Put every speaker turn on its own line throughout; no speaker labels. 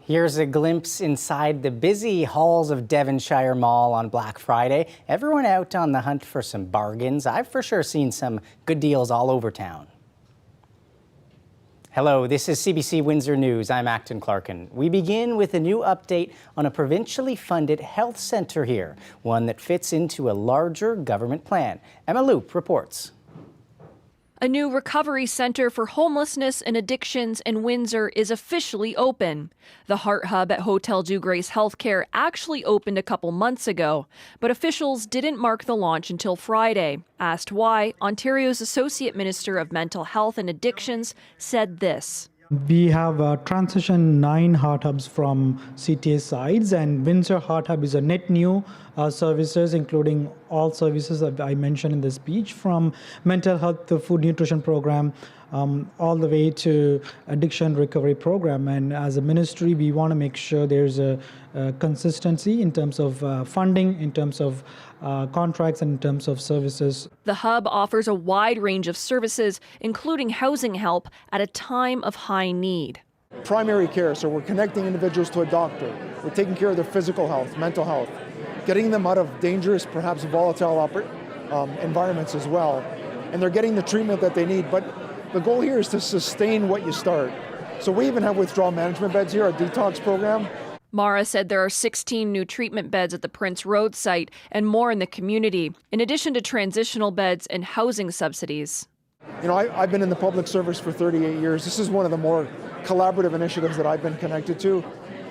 Here's a glimpse inside the busy halls of Devonshire Mall on Black Friday. Everyone out on the hunt for some bargains. I've for sure seen some good deals all over town. Hello, this is CBC Windsor News. I'm Acton Clarkin. We begin with a new update on a provincially funded health centre here, one that fits into a larger government plan. Emma Loop reports.
A new recovery centre for homelessness and addictions in Windsor is officially open. The Heart Hub at Hotel Dieu Grace Healthcare actually opened a couple months ago, but officials didn't mark the launch until Friday. Asked why, Ontario's Associate Minister of Mental Health and Addictions said this.
We have transitioned 9 heart hubs from CTA sides, and Windsor Heart Hub is a net new services, including all services that I mentioned in the speech, from mental health to food nutrition program, all the way to addiction recovery program. And as a ministry, we want to make sure there's a consistency in terms of funding, in terms of contracts, and in terms of services.
The hub offers a wide range of services, including housing help at a time of high need.
Primary care, so we're connecting individuals to a doctor. We're taking care of their physical health, mental health, getting them out of dangerous, perhaps volatile environments as well. And they're getting the treatment that they need. But the goal here is to sustain what you start. So we even have withdrawal management beds here, our detox program.
Mara said there are 16 new treatment beds at the Prince Road site and more in the community, in addition to transitional beds and housing subsidies.
You know, I've been in the public service for 38 years. This is one of the more collaborative initiatives that I've been connected to,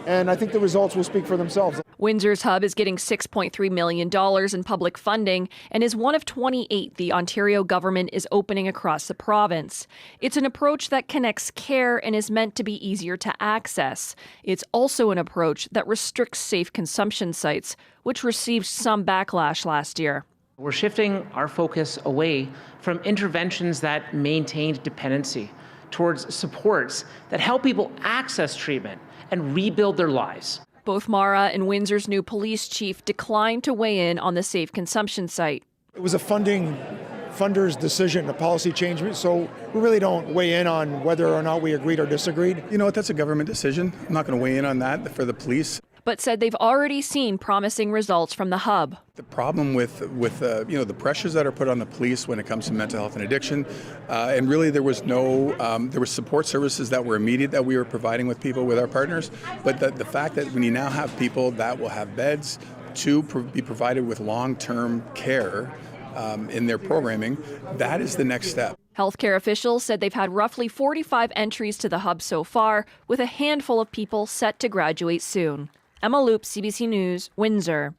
and I think the results will speak for themselves.
Windsor's hub is getting $6.3 million in public funding and is one of 28 the Ontario government is opening across the province. It's an approach that connects care and is meant to be easier to access. It's also an approach that restricts safe consumption sites, which received some backlash last year.
We're shifting our focus away from interventions that maintained dependency towards supports that help people access treatment and rebuild their lives.
Both Mara and Windsor's new police chief declined to weigh in on the safe consumption site.
It was a funder's decision, a policy change, so we really don't weigh in on whether or not we agreed or disagreed.
You know what, that's a government decision. I'm not going to weigh in on that for the police.
But said they've already seen promising results from the hub.
The problem with the pressures that are put on the police when it comes to mental health and addiction, and really there was support services that were immediate that we were providing with people, with our partners, but the fact that when you now have people that will have beds to be provided with long-term care in their programming, that is the next step.
Healthcare officials said they've had roughly 45 entries to the hub so far, with a handful of people set to graduate soon. Emma Loop, CBC News, Windsor.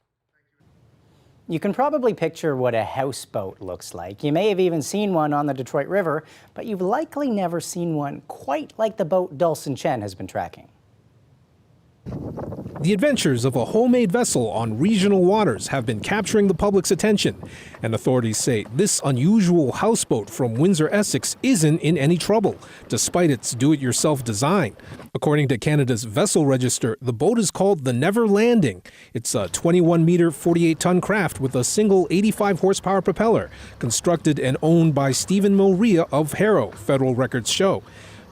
You can probably picture what a houseboat looks like. You may have even seen one on the Detroit River, but you've likely never seen one quite like the boat Dulcin Chen has been tracking.
The adventures of a homemade vessel on regional waters have been capturing the public's attention, and authorities say this unusual houseboat from Windsor, Essex isn't in any trouble, despite its do-it-yourself design. According to Canada's Vessel Register, the boat is called the Never Landing. It's a 21-meter, 48-ton craft with a single 85-horsepower propeller, constructed and owned by Stephen Mulrea of Harrow, federal records show.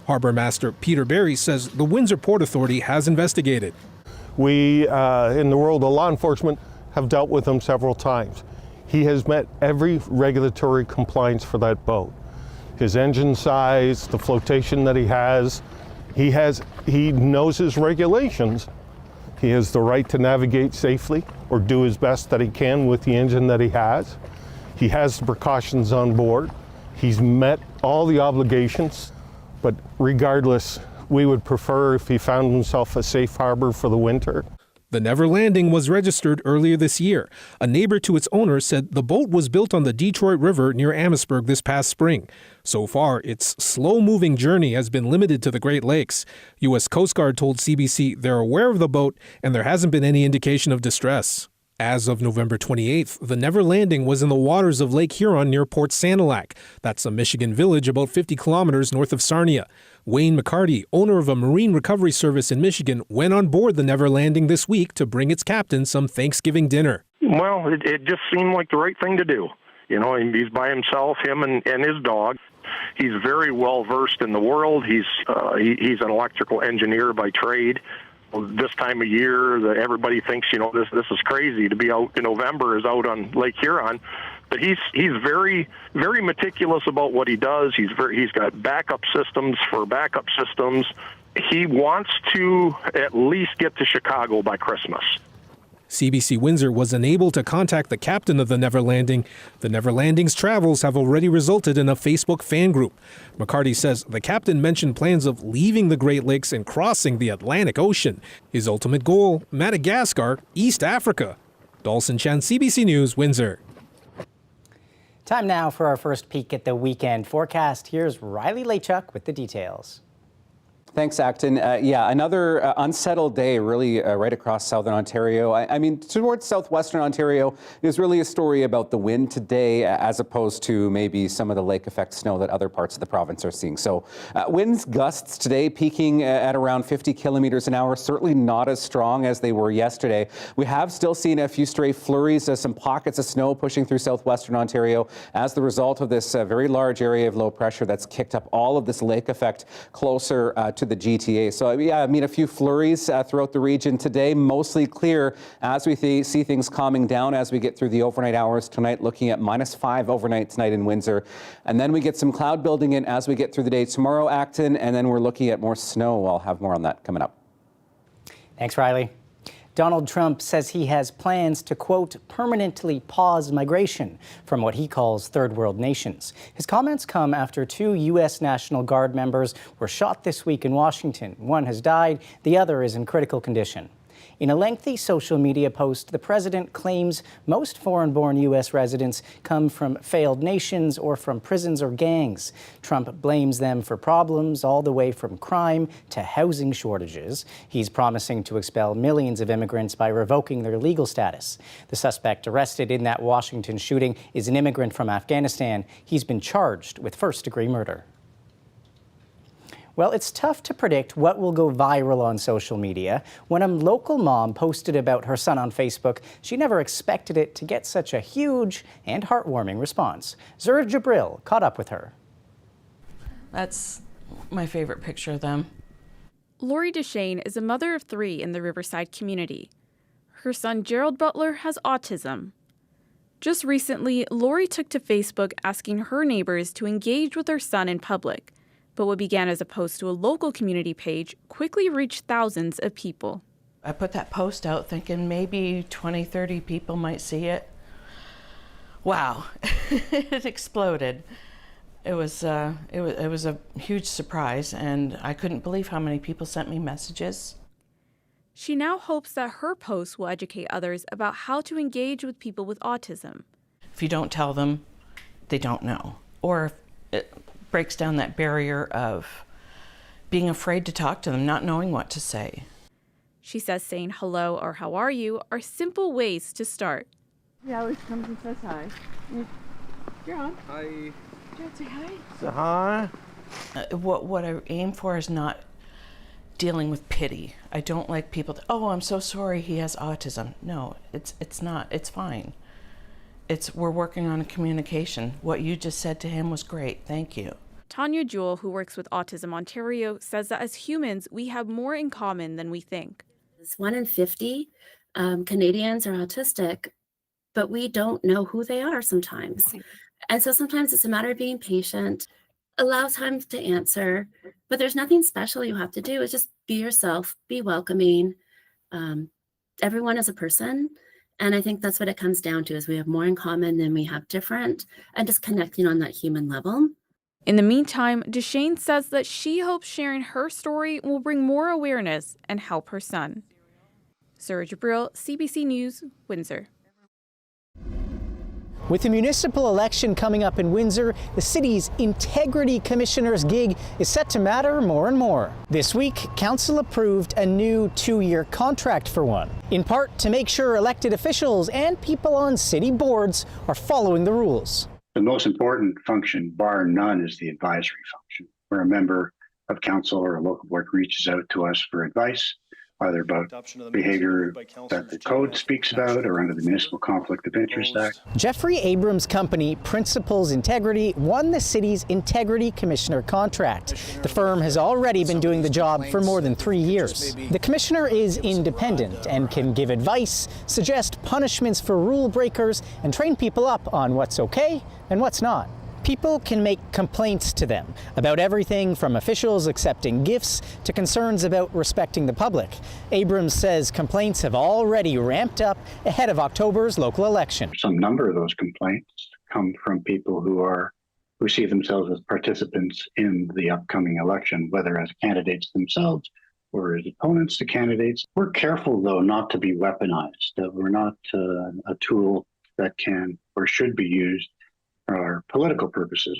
Harbour Master Peter Barry says the Windsor Port Authority has investigated.
We, in the world of law enforcement, have dealt with him several times. He has met every regulatory compliance for that boat. His engine size, the flotation that he has, he knows his regulations. He has the right to navigate safely or do his best that he can with the engine that he has. He has the precautions on board. He's met all the obligations. But regardless, we would prefer if he found himself a safe harbor for the winter.
The Never Landing was registered earlier this year. A neighbor to its owner said the boat was built on the Detroit River near Amherstburg this past spring. So far, its slow-moving journey has been limited to the Great Lakes. U.S. Coast Guard told CBC they're aware of the boat and there hasn't been any indication of distress. As of November 28th, the Never Landing was in the waters of Lake Huron near Port Sanilac. That's a Michigan village about 50 kilometers north of Sarnia. Wayne McCarty, owner of a marine recovery service in Michigan, went on board the Never Landing this week to bring its captain some Thanksgiving dinner.
Well, it just seemed like the right thing to do. You know, he's by himself, him and his dog. He's very well versed in the world. He's an electrical engineer by trade. this time of year, everybody thinks, this is crazy to be out in November, is out on Lake Huron. But he's very, very meticulous about what he does. He's got backup systems for backup systems. He wants to at least get to Chicago by Christmas.
CBC Windsor was unable to contact the captain of the Neverlanding. The Neverlanding's travels have already resulted in a Facebook fan group. McCarty says the captain mentioned plans of leaving the Great Lakes and crossing the Atlantic Ocean. His ultimate goal, Madagascar, East Africa. Dawson Chan, CBC News, Windsor.
Time now for our first peek at the weekend forecast. Here's Riley Lachuk with the details.
Thanks, Acton. Another unsettled day really right across southern Ontario. I mean, towards southwestern Ontario, is really a story about the wind today as opposed to maybe some of the lake effect snow that other parts of the province are seeing. So winds gusts today peaking at around 50 kilometers an hour, certainly not as strong as they were yesterday. We have still seen a few stray flurries, some pockets of snow pushing through southwestern Ontario as the result of this very large area of low pressure that's kicked up all of this lake effect closer to the GTA. So a few flurries throughout the region today, mostly clear as we see things calming down as we get through the overnight hours tonight, looking at -5 overnight tonight in Windsor. And then we get some cloud building in as we get through the day tomorrow, Acton, and then we're looking at more snow. I'll have more on that coming up.
Thanks, Riley. Donald Trump says he has plans to, quote, permanently pause migration from what he calls third world nations. His comments come after 2 U.S. National Guard members were shot this week in Washington. One has died, the other is in critical condition. In a lengthy social media post, the president claims most foreign-born U.S. residents come from failed nations or from prisons or gangs. Trump blames them for problems all the way from crime to housing shortages. He's promising to expel millions of immigrants by revoking their legal status. The suspect arrested in that Washington shooting is an immigrant from Afghanistan. He's been charged with first-degree murder. Well, it's tough to predict what will go viral on social media. When a local mom posted about her son on Facebook, she never expected it to get such a huge and heartwarming response. Zura Jabril caught up with her.
That's my favorite picture of them.
Lori Deshane is a mother of 3 in the Riverside community. Her son, Gerald Butler, has autism. Just recently, Lori took to Facebook asking her neighbors to engage with her son in public. But what began as a post to a local community page quickly reached thousands of people.
I put that post out thinking maybe 20, 30 people might see it. Wow, it exploded. It was a huge surprise, and I couldn't believe how many people sent me messages.
She now hopes that her post will educate others about how to engage with people with autism.
If you don't tell them, they don't know. Or if it breaks down that barrier of being afraid to talk to them, not knowing what to say.
She says saying hello or how are you are simple ways to start.
He always comes and says hi. You're on.
Hi.
Do you want to say hi?
Say hi.
What I aim for is not dealing with pity. I don't like people to, oh, I'm so sorry he has autism. No, it's not. It's fine. We're working on a communication. What you just said to him was great. Thank you.
Tanya Jewell, who works with Autism Ontario, says that as humans, we have more in common than we think.
1 in 50 Canadians are autistic, but we don't know who they are sometimes. And so sometimes it's a matter of being patient, allow time to answer, but there's nothing special you have to do. It's just be yourself, be welcoming. Everyone is a person. And I think that's what it comes down to, is we have more in common than we have different, and just connecting on that human level.
In the meantime, Deshane says that she hopes sharing her story will bring more awareness and help her son. Zura Jabril, CBC News, Windsor.
With the municipal election coming up in Windsor, the city's Integrity Commissioner's gig is set to matter more and more. This week, Council approved a new 2-year contract for one, in part to make sure elected officials and people on city boards are following the rules.
The most important function, bar none, is the advisory function, where a member of council or a local board reaches out to us for advice. either about behavior that the code speaks about or under the Municipal Conflict of Interest Act.
Jeffrey Abrams' company, Principles Integrity, won the city's Integrity Commissioner contract. The firm has already been doing the job for more than 3 years. The commissioner is independent and can give advice, suggest punishments for rule breakers, and train people up on what's okay and what's not. People can make complaints to them about everything from officials accepting gifts to concerns about respecting the public. Abrams says complaints have already ramped up ahead of October's local election.
Some number of those complaints come from people who see themselves as participants in the upcoming election, whether as candidates themselves or as opponents to candidates. We're careful, though, not to be weaponized. We're not a tool that can or should be used for our political purposes.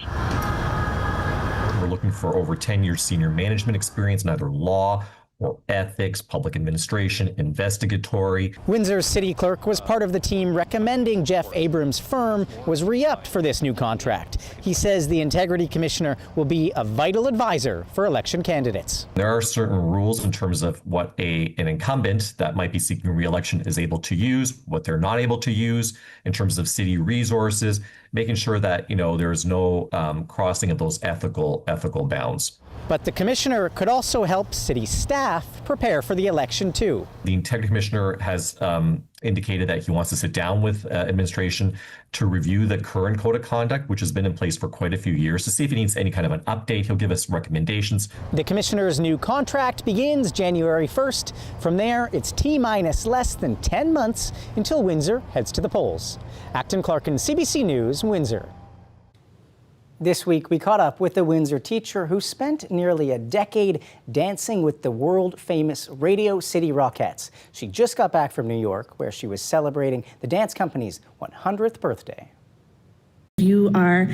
We're looking for over 10 years senior management experience in either law or ethics, public administration, investigatory.
Windsor's city clerk was part of the team recommending Jeff Abrams' firm was re-upped for this new contract. He says the Integrity Commissioner will be a vital advisor for election candidates.
There are certain rules in terms of what an incumbent that might be seeking re-election is able to use, what they're not able to use in terms of city resources, making sure that, there's no crossing of those ethical bounds.
But the commissioner could also help city staff prepare for the election too.
The Integrity Commissioner has indicated that he wants to sit down with administration to review the current code of conduct, which has been in place for quite a few years, to see if he needs any kind of an update. He'll give us recommendations.
The commissioner's new contract begins January 1st. From there, it's T-minus less than 10 months until Windsor heads to the polls. Acton Clarkin, CBC News, Windsor. This week, we caught up with a Windsor teacher who spent nearly a decade dancing with the world-famous Radio City Rockettes. She just got back from New York, where she was celebrating the dance company's 100th birthday.
You are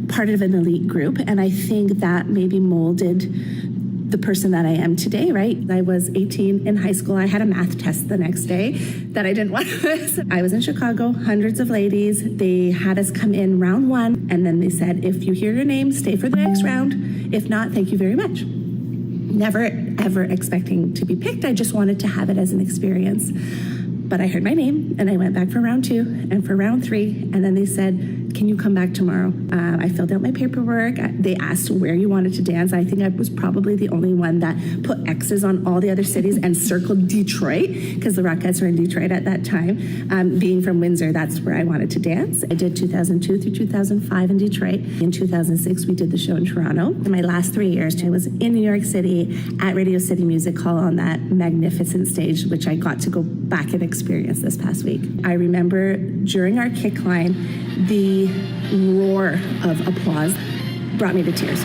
part of an elite group, and I think that maybe molded the person that I am today, right? I was 18 in high school. I had a math test the next day that I didn't want to miss. I was in Chicago, hundreds of ladies. They had us come in round one, and then they said, if you hear your name, stay for the next round. If not, thank you very much. Never, ever expecting to be picked. I just wanted to have it as an experience. But I heard my name, and I went back for round 2 and for round 3, and then they said, can you come back tomorrow? I filled out my paperwork. They asked where you wanted to dance. I think I was probably the only one that put X's on all the other cities and circled Detroit, because the Rockettes were in Detroit at that time. Being from Windsor, that's where I wanted to dance. I did 2002 through 2005 in Detroit. In 2006, we did the show in Toronto. In my last 3 years, I was in New York City at Radio City Music Hall on that magnificent stage, which I got to go back and experience this past week. I remember during our kick line, the roar of applause brought me to tears.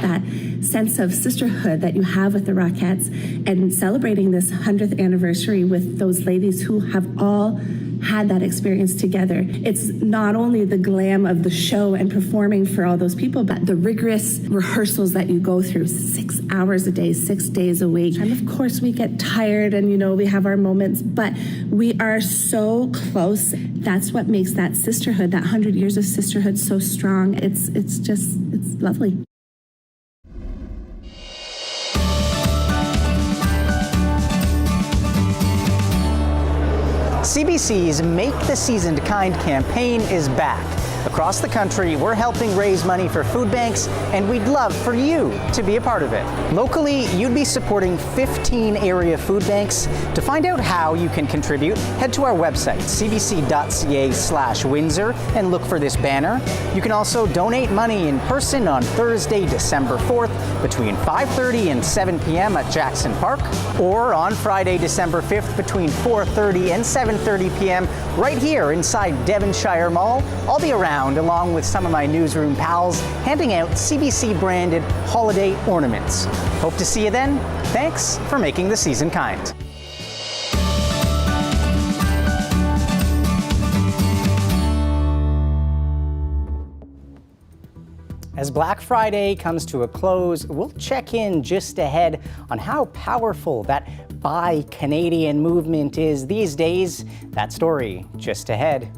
That sense of sisterhood that you have with the Rockettes and celebrating this 100th anniversary with those ladies who have all had that experience together. It's not only the glam of the show and performing for all those people, but the rigorous rehearsals that you go through 6 hours a day, 6 days a week. And of course we get tired and we have our moments, but we are so close. That's what makes that sisterhood, that 100 years of sisterhood so strong. It's lovely.
CBC's Make the Seasoned Kind campaign is back. Across the country, we're helping raise money for food banks, and we'd love for you to be a part of it. Locally, you'd be supporting 15 area food banks. To find out how you can contribute, head to our website, cbc.ca/Windsor, and look for this banner. You can also donate money in person on Thursday, December 4th, between 5:30 and 7 p.m. at Jackson Park, or on Friday, December 5th, between 4:30 and 7:30 p.m. right here inside Devonshire Mall. I'll be around along with some of my newsroom pals, handing out CBC-branded holiday ornaments. Hope to see you then. Thanks for making the season kind. As Black Friday comes to a close, we'll check in just ahead on how powerful that Buy Canadian movement is these days. That story just ahead.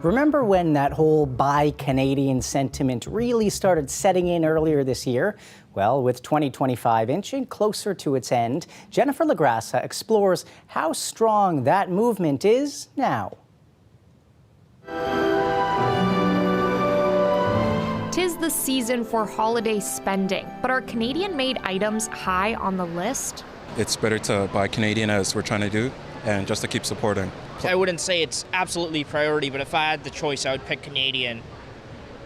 remember when that whole buy Canadian sentiment really started setting in earlier this year? Well, with 2025 inching closer to its end, Jennifer LaGrassa explores how strong that movement is now.
'Tis the season for holiday spending, but are Canadian-made items high on the list?
It's better to buy Canadian, as we're trying to do, and just to keep supporting.
I wouldn't say it's absolutely priority, but if I had the choice, I would pick Canadian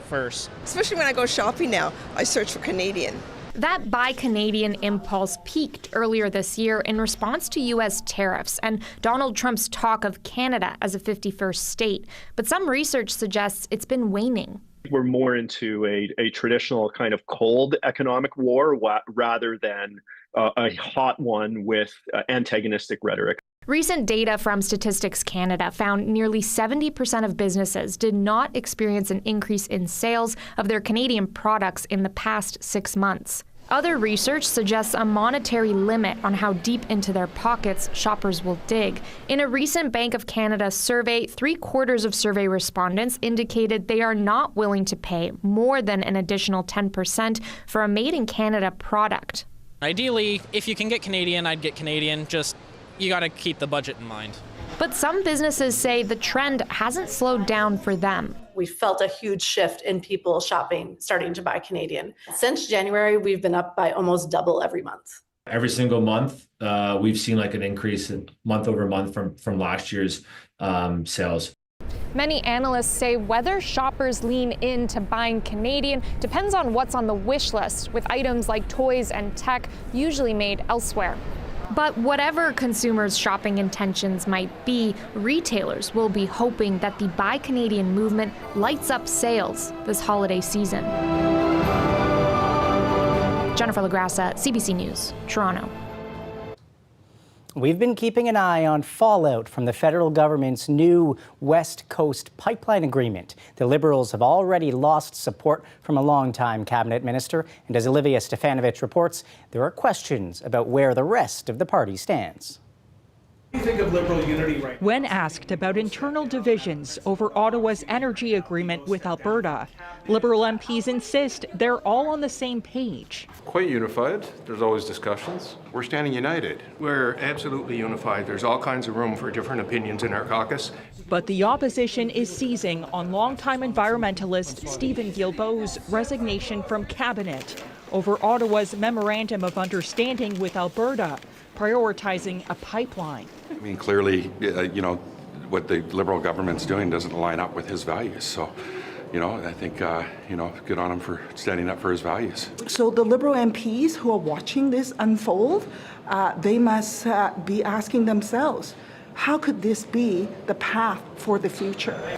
first.
Especially when I go shopping now, I search for Canadian.
That Buy Canadian impulse peaked earlier this year in response to U.S. tariffs and Donald Trump's talk of Canada as a 51st state. But some research suggests it's been waning.
We're more into a traditional kind of cold economic war rather than a hot one with antagonistic rhetoric.
Recent data from Statistics Canada found nearly 70% of businesses did not experience an increase in sales of their Canadian products in the past 6 months. Other research suggests a monetary limit on how deep into their pockets shoppers will dig. In a recent Bank of Canada survey, 3/4 of survey respondents indicated they are not willing to pay more than an additional 10% for a made-in-Canada product.
Ideally, if you can get Canadian, I'd get Canadian. Just, you got to keep the budget in mind.
But some businesses say the trend hasn't slowed down for them.
We felt a huge shift in people shopping, starting to buy Canadian. Since January, we've been up by almost double every month.
Every single month, we've seen like an increase in month over month from last year's sales.
Many analysts say whether shoppers lean into buying Canadian depends on what's on the wish list, with items like toys and tech usually made elsewhere. But whatever consumers' shopping intentions might be, retailers will be hoping that the Buy Canadian movement lights up sales this holiday season. Jennifer LaGrassa, CBC News, Toronto.
We've been keeping an eye on fallout from the federal government's new West Coast pipeline agreement. The Liberals have already lost support from a longtime cabinet minister, and as Olivia Stefanovich reports, there are questions about where the rest of the party stands.
What do you think of Liberal unity right now? When asked about internal divisions over Ottawa's energy agreement with Alberta, Liberal MPs insist they're all on the same page.
Quite unified. There's always discussions.
We're standing united.
We're absolutely unified. There's all kinds of room for different opinions in our caucus.
But the opposition is seizing on longtime environmentalist Stephen Guilbeault's resignation from cabinet over Ottawa's memorandum of understanding with Alberta, prioritizing a pipeline.
I mean, clearly, what the Liberal government's doing doesn't line up with his values. So, I think, good on him for standing up for his values.
So the Liberal MPs who are watching this unfold, they must be asking themselves, how could this be the path for the future?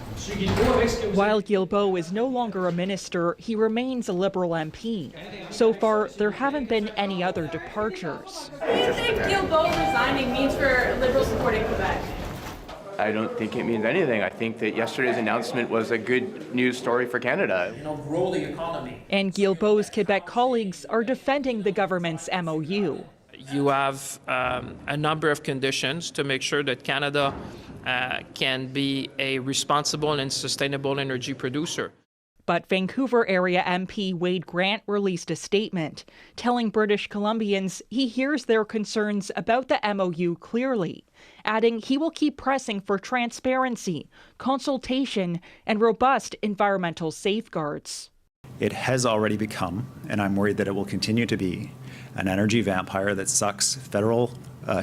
While Guilbeault is no longer a minister, he remains a Liberal MP. So far, there haven't been any other departures.
What do you think Guilbeault resigning means for Liberal support in Quebec?
I don't think it means anything. I think that yesterday's announcement was a good news story for Canada.
Grow the economy. And Guilbeault's Quebec colleagues are defending the government's MOU.
You have a number of conditions to make sure that Canada can be a responsible and sustainable energy producer.
But Vancouver area MP Wade Grant released a statement telling British Columbians he hears their concerns about the MOU clearly, adding he will keep pressing for transparency, consultation, and robust environmental safeguards.
It has already become, and I'm worried that it will continue to be, an energy vampire that sucks federal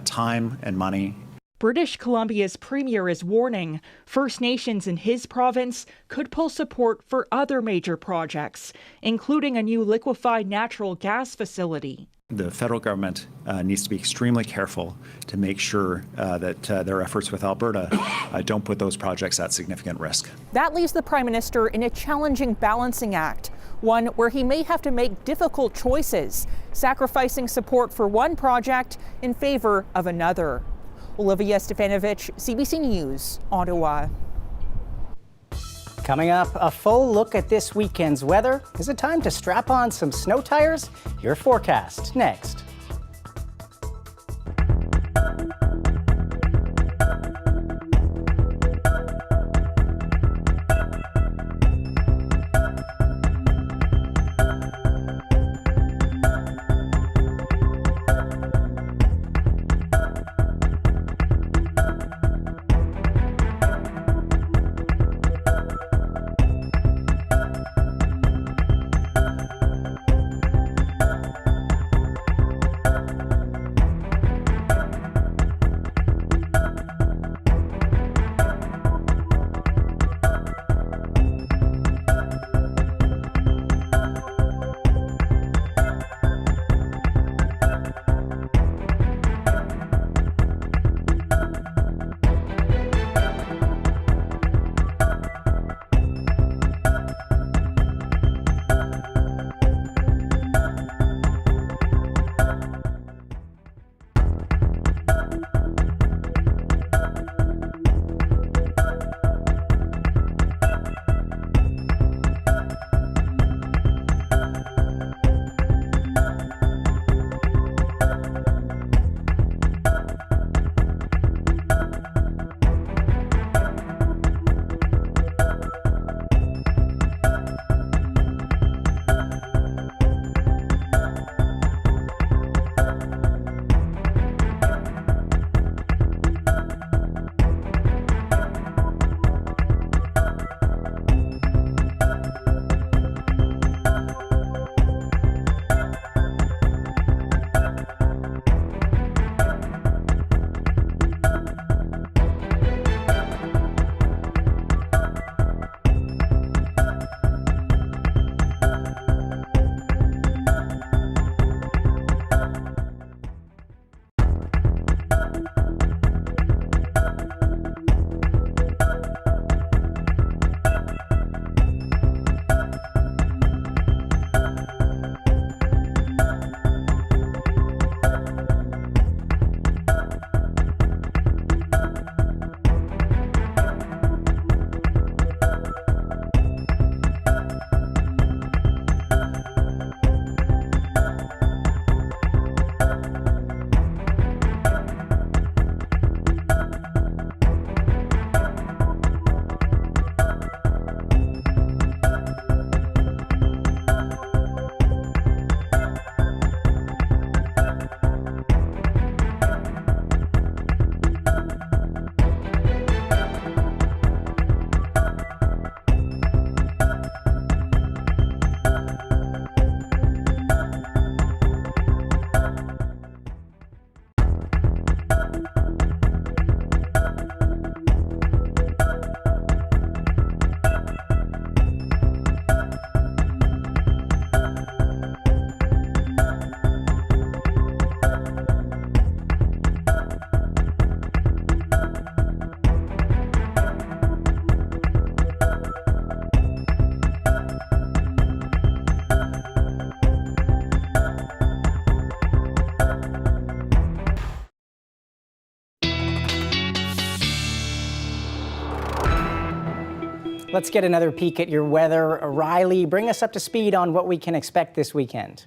time and money.
British Columbia's premier is warning First Nations in his province could pull support for other major projects, including a new liquefied natural gas facility.
The federal government needs to be extremely careful to make sure that their efforts with Alberta don't put those projects at significant risk.
That leaves the Prime Minister in a challenging balancing act, one where he may have to make difficult choices, sacrificing support for one project in favor of another. Olivia Stefanovich, CBC News, Ottawa.
Coming up, a full look at this weekend's weather. Is it time to strap on some snow tires? Your forecast next. Let's get another peek at your weather. Riley, bring us up to speed on what we can expect this weekend.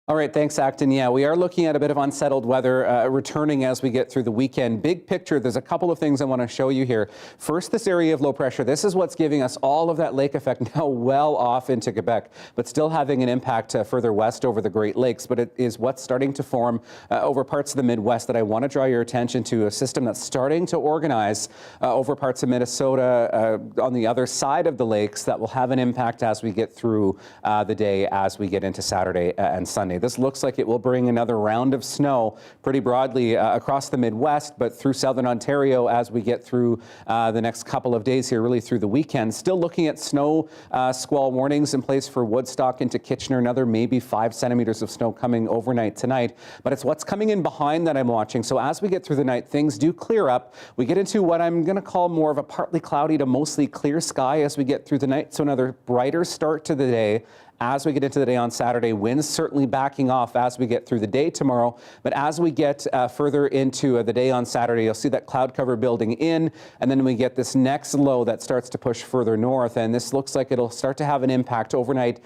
All right, thanks, Acton. Yeah, we are looking at a bit of unsettled weather returning as we get through the weekend. Big picture, there's a couple of things I want to show you here. First, this area of low pressure. This is what's giving us all of that lake effect now well off into Quebec, but still having an impact further west over the Great Lakes. But it is what's starting to form over parts of the Midwest that I want to draw your attention to, a system that's starting to organize over parts of Minnesota on the other side of the lakes that will have an impact as we get through the day, as we get into Saturday and Sunday. This looks like it will bring another round of snow pretty broadly across the Midwest, but through southern Ontario as we get through the next couple of days here, really through the weekend. Still looking at snow squall warnings in place for Woodstock into Kitchener, another maybe 5 centimeters of snow coming overnight tonight. But it's what's coming in behind that I'm watching. So as we get through the night, things do clear up. We get into what I'm going to call more of a partly cloudy to mostly clear sky as we get through the night. So another brighter start to the day. As we get into the day on Saturday, winds certainly backing off as we get through the day tomorrow. But as we get further into the day on Saturday, you'll see that cloud cover building in, and then we get this next low that starts to push further north. And this looks like it'll start to have an impact overnight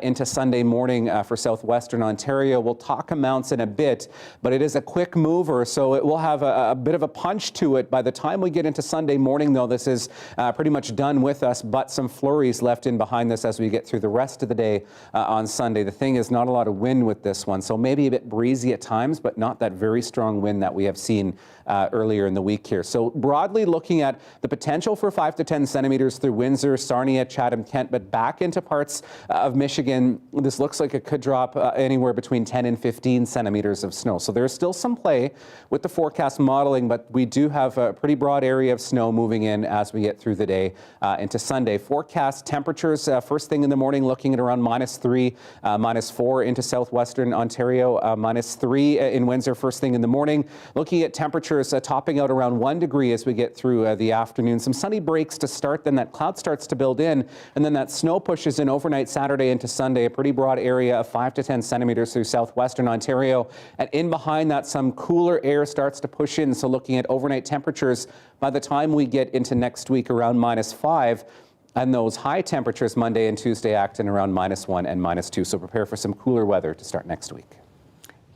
into Sunday morning for southwestern Ontario. We'll talk amounts in a bit, but it is a quick mover, so it will have a bit of a punch to it. By the time we get into Sunday morning, though, this is pretty much done with us, but some flurries left in behind this as we get through the rest of the day. On Sunday. The thing is, not a lot of wind with this one, so maybe a bit breezy at times, but not that very strong wind that we have seen earlier in the week here. So broadly looking at the potential for 5 to 10 centimeters through Windsor, Sarnia, Chatham, Kent, but back into parts of Michigan, this looks like it could drop anywhere between 10 and 15 centimeters of snow. So there's still some play with the forecast modeling, but we do have a pretty broad area of snow moving in as we get through the day into Sunday. Forecast temperatures first thing in the morning looking at around -3, -4 into southwestern Ontario, -3 in Windsor first thing in the morning. Looking at temperatures topping out around 1 degree as we get through the afternoon. Some sunny breaks to start, then that cloud starts to build in, and then that snow pushes in overnight Saturday into Sunday, a pretty broad area of 5 to 10 centimeters through southwestern Ontario. And in behind that, some cooler air starts to push in, so looking at overnight temperatures by the time we get into next week around -5. And those high temperatures Monday and Tuesday acting around -1 and -2. So prepare for some cooler weather to start next week.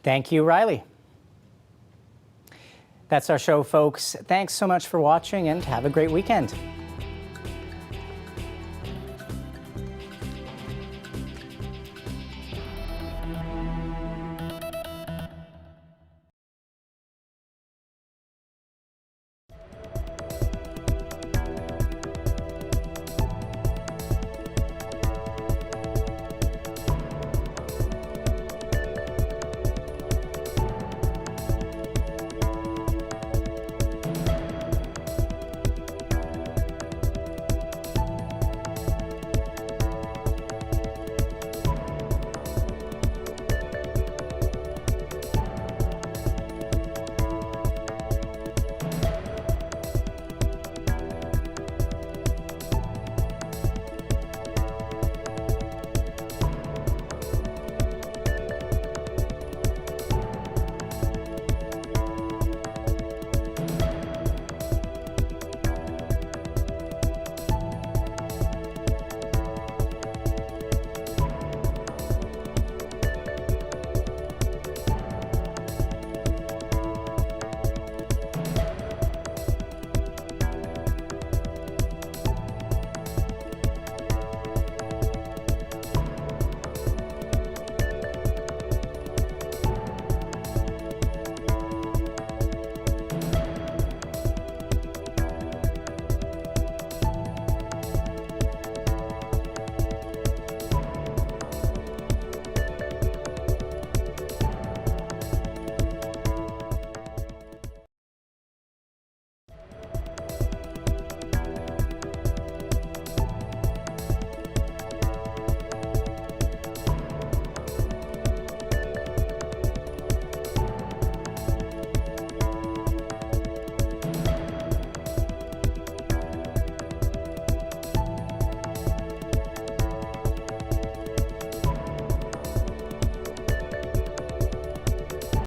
Thank you, Riley. That's our show, folks. Thanks so much for watching and have a great weekend.